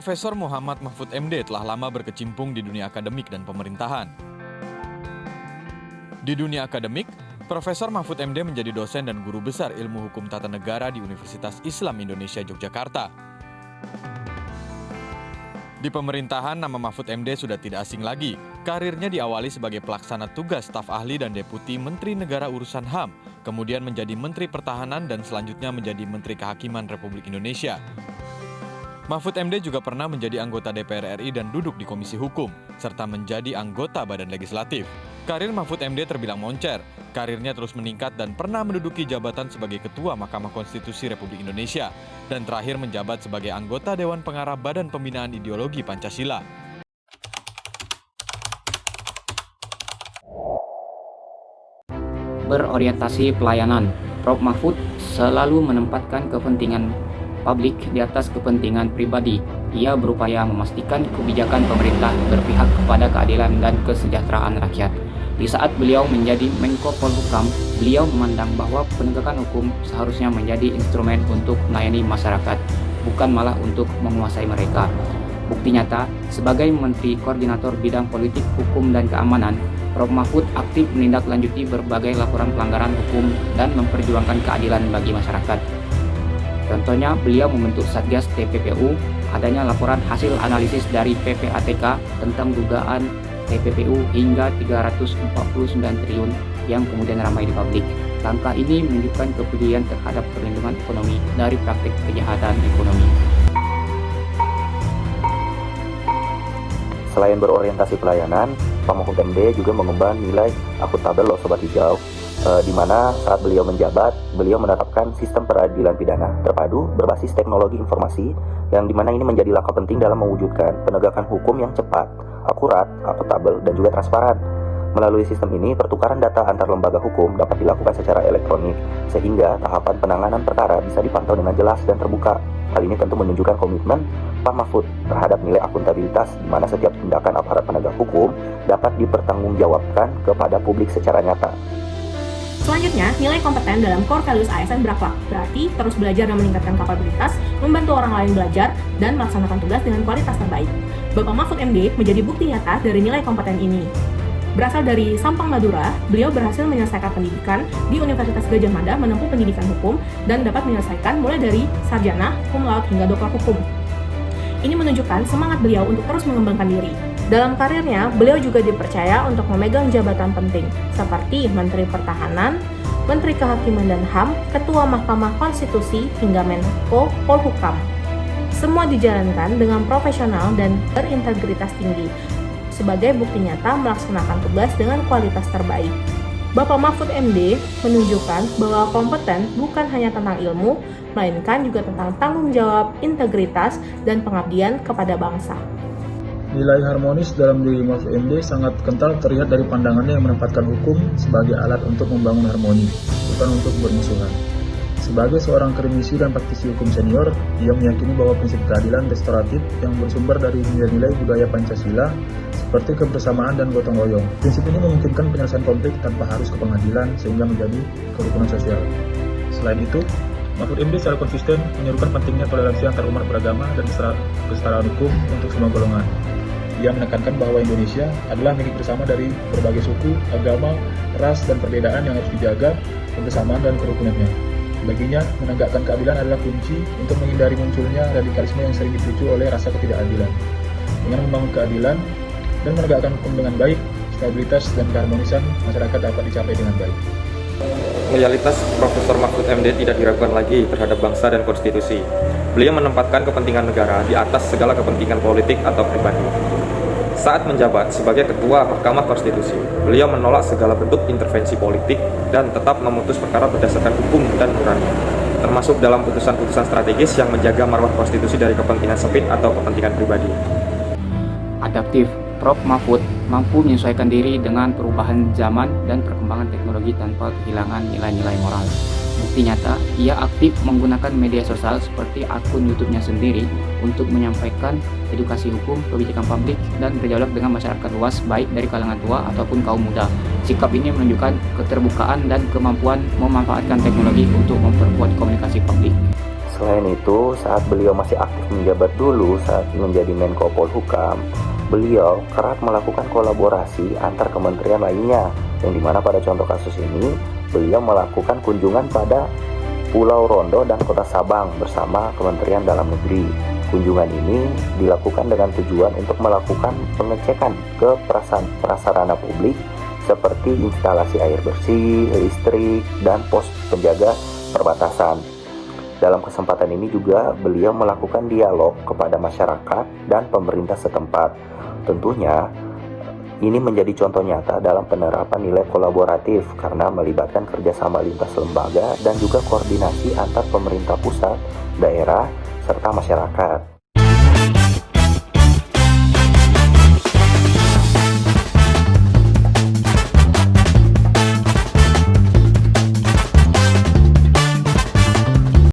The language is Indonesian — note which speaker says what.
Speaker 1: Profesor Muhammad Mahfud MD telah lama berkecimpung di dunia akademik dan pemerintahan. Di dunia akademik, Profesor Mahfud MD menjadi dosen dan guru besar ilmu hukum tata negara di Universitas Islam Indonesia Yogyakarta. Di pemerintahan, nama Mahfud MD sudah tidak asing lagi. Karirnya diawali sebagai pelaksana tugas staf ahli dan deputi Menteri Negara Urusan HAM, kemudian menjadi Menteri Pertahanan dan selanjutnya menjadi Menteri Kehakiman Republik Indonesia. Mahfud MD juga pernah menjadi anggota DPR RI dan duduk di Komisi Hukum, serta menjadi anggota Badan Legislatif. Karir Mahfud MD terbilang moncer. Karirnya terus meningkat dan pernah menduduki jabatan sebagai Ketua Mahkamah Konstitusi Republik Indonesia, dan terakhir menjabat sebagai anggota Dewan Pengarah Badan Pembinaan Ideologi Pancasila.
Speaker 2: Berorientasi pelayanan, Prof. Mahfud selalu menempatkan kepentingan publik di atas kepentingan pribadi. Ia berupaya memastikan kebijakan pemerintah berpihak kepada keadilan dan kesejahteraan rakyat. Di saat beliau menjadi Menko Polhukam, beliau memandang bahwa penegakan hukum seharusnya menjadi instrumen untuk melayani masyarakat, bukan malah untuk menguasai mereka. Bukti nyata, sebagai Menteri Koordinator Bidang Politik, Hukum, dan Keamanan, Prof. Mahfud aktif menindaklanjuti berbagai laporan pelanggaran hukum dan memperjuangkan keadilan bagi masyarakat. Contohnya, beliau membentuk Satgas TPPU, adanya laporan hasil analisis dari PPATK tentang dugaan TPPU hingga 349 triliun yang kemudian ramai di publik. Langkah ini menunjukkan kepedulian terhadap perlindungan ekonomi dari praktik kejahatan ekonomi.
Speaker 3: Selain berorientasi pelayanan, Pak Mahfud MD juga mengemban nilai akuntabel loh Sobat Hijau, di mana saat beliau menjabat, beliau menerapkan sistem peradilan pidana terpadu berbasis teknologi informasi, yang dimana ini menjadi langkah penting dalam mewujudkan penegakan hukum yang cepat, akurat, akuntabel, dan juga transparan. Melalui sistem ini, pertukaran data antar lembaga hukum dapat dilakukan secara elektronik, sehingga tahapan penanganan perkara bisa dipantau dengan jelas dan terbuka. Hal ini tentu menunjukkan komitmen Pak Mahfud terhadap nilai akuntabilitas, di mana setiap tindakan aparat penegak hukum dapat dipertanggungjawabkan kepada publik secara nyata.
Speaker 4: Selanjutnya, nilai kompeten dalam core values ASN berakhlak, berarti terus belajar dan meningkatkan kapabilitas, membantu orang lain belajar, dan melaksanakan tugas dengan kualitas terbaik. Bapak Mahfud MD menjadi bukti nyata dari nilai kompeten ini. Berasal dari Sampang Madura, beliau berhasil menyelesaikan pendidikan di Universitas Gadjah Mada menempuh pendidikan hukum dan dapat menyelesaikan mulai dari sarjana, cum laude, hingga doktor hukum. Ini menunjukkan semangat beliau untuk terus mengembangkan diri. Dalam karirnya, beliau juga dipercaya untuk memegang jabatan penting, seperti Menteri Pertahanan, Menteri Kehakiman dan HAM, Ketua Mahkamah Konstitusi, hingga Menko Polhukam. Semua dijalankan dengan profesional dan berintegritas tinggi, sebagai bukti nyata melaksanakan tugas dengan kualitas terbaik. Bapak Mahfud MD menunjukkan bahwa kompeten bukan hanya tentang ilmu, melainkan juga tentang tanggung jawab, integritas, dan pengabdian kepada bangsa.
Speaker 5: Nilai harmonis dalam diri Mahfud MD sangat kental terlihat dari pandangannya yang menempatkan hukum sebagai alat untuk membangun harmoni, bukan untuk bermusuhan. Sebagai seorang akademisi dan praktisi hukum senior, ia meyakini bahwa prinsip keadilan restoratif yang bersumber dari nilai-nilai budaya Pancasila seperti kebersamaan dan gotong royong. Prinsip ini memungkinkan penyelesaian konflik tanpa harus ke pengadilan sehingga menjadi kerukunan sosial. Selain itu, Mahfud MD secara konsisten menyerukan pentingnya toleransi antar umat beragama dan kesetaraan hukum untuk semua golongan. Ia menekankan bahwa Indonesia adalah milik bersama dari berbagai suku, agama, ras, dan perbedaan yang harus dijaga kebersamaan dan kerukunannya. Baginya, menegakkan keadilan adalah kunci untuk menghindari munculnya radikalisme yang sering dipicu oleh rasa ketidakadilan. Dengan membangun keadilan dan menegakkan hukum dengan baik, stabilitas dan keharmonisan masyarakat dapat dicapai dengan baik.
Speaker 6: Loyalitas Profesor Mahfud MD tidak diragukan lagi terhadap bangsa dan konstitusi. Beliau menempatkan kepentingan negara di atas segala kepentingan politik atau pribadi. Saat menjabat sebagai Ketua Mahkamah Konstitusi, beliau menolak segala bentuk intervensi politik dan tetap memutus perkara berdasarkan hukum dan nurani, termasuk dalam putusan-putusan strategis yang menjaga marwah konstitusi dari kepentingan sempit atau kepentingan pribadi.
Speaker 2: Adaptif, Prof. Mahfud mampu menyesuaikan diri dengan perubahan zaman dan perkembangan teknologi tanpa kehilangan nilai-nilai moral. Bukti nyata, ia aktif menggunakan media sosial seperti akun YouTube-nya sendiri untuk menyampaikan edukasi hukum, kebijakan publik, dan berdialog dengan masyarakat luas baik dari kalangan tua ataupun kaum muda. Sikap ini menunjukkan keterbukaan dan kemampuan memanfaatkan teknologi untuk memperkuat komunikasi publik.
Speaker 3: Selain itu, saat beliau masih aktif menjabat dulu saat menjadi Menko Polhukam, beliau kerap melakukan kolaborasi antar kementerian lainnya, yang dimana pada contoh kasus ini, beliau melakukan kunjungan pada Pulau Rondo dan Kota Sabang bersama Kementerian Dalam Negeri. Kunjungan ini dilakukan dengan tujuan untuk melakukan pengecekan ke prasarana publik seperti instalasi air bersih, listrik, dan pos penjaga perbatasan. Dalam kesempatan ini juga beliau melakukan dialog kepada masyarakat dan pemerintah setempat. Tentunya ini menjadi contoh nyata dalam penerapan nilai kolaboratif karena melibatkan kerjasama lintas lembaga dan juga koordinasi antar pemerintah pusat, daerah, serta masyarakat.